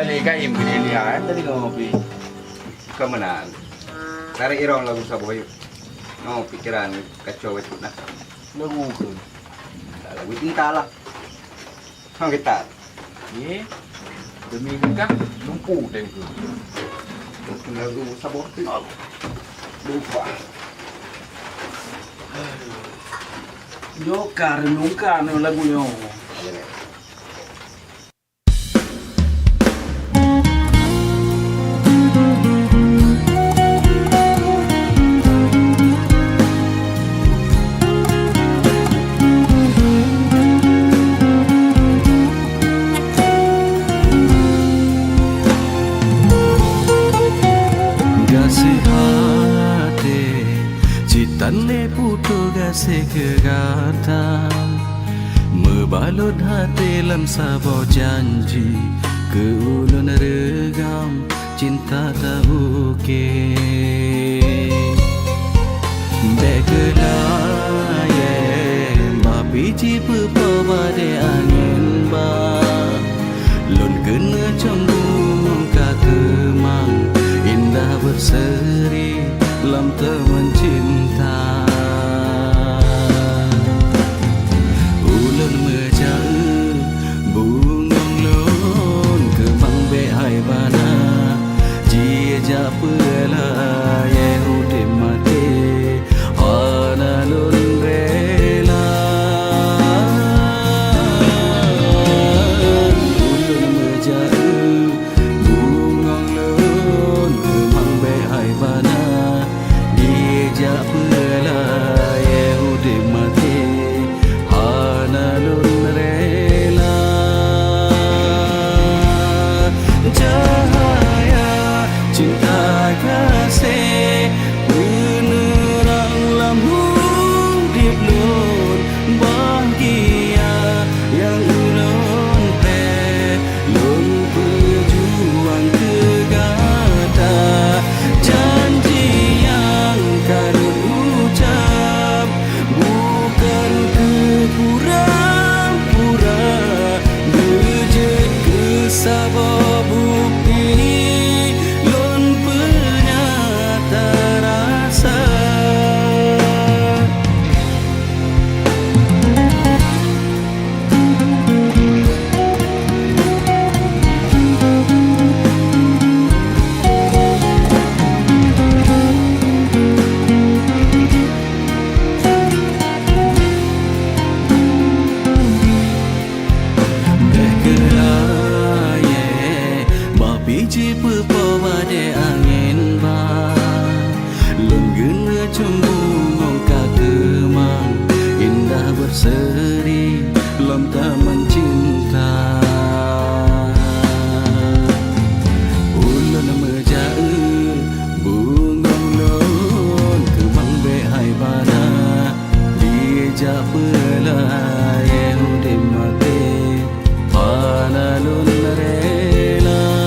balik kat Im ke dia kan tadi kau ngopi. Ke mana? Tarik irong lagu sabuh yuk. No pikiran kacau itu nah. Lagu ke? Tak lagu cinta lah. Hang kita. Ye. Demi kah? Tumpu dan ke. Lagu sabuh tu. Lupa. Yo renung kan lagunya. Tanle putu gase kegata Mebalut hati lam sabo janji Ke ulun regam cinta tak uke Bekelaye Ma biji pepawa de angin ba Lun kena cembung kakemang Indah berseri lam teman cinta Ulun mejau bungong lon kemang behai bana Jia pela ye udim mati hana lun rela Ulun mejau bungong lon kemang behai bana Jak pela ye udim mati hana lun rela Cahaya cinta kasih penerang lam hidip lun bahagia yang ulun pe lun berjuang kegata janji kalun ucap bukan kepura-pura Bejek kesabah bukti lon penyata rasa Biji pepawa de angin ba Lun gena cembung kakemang Indah berseri lam taman cinta Ulun mejau bungong lon kemang behai bana Dia pela ye udim mati hana lun rela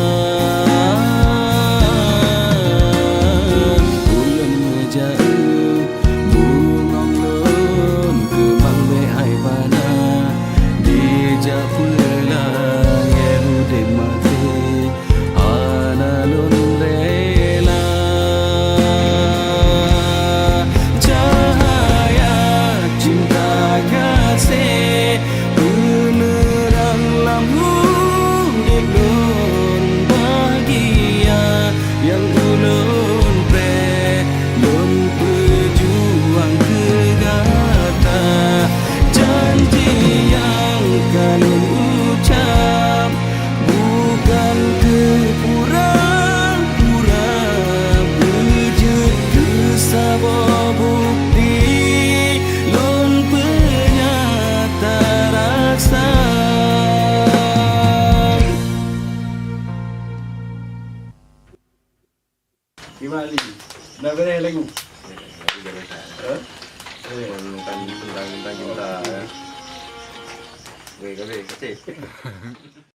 Gimana lagi? Dah beres lagu? Tentang cinta. Weh, kacau.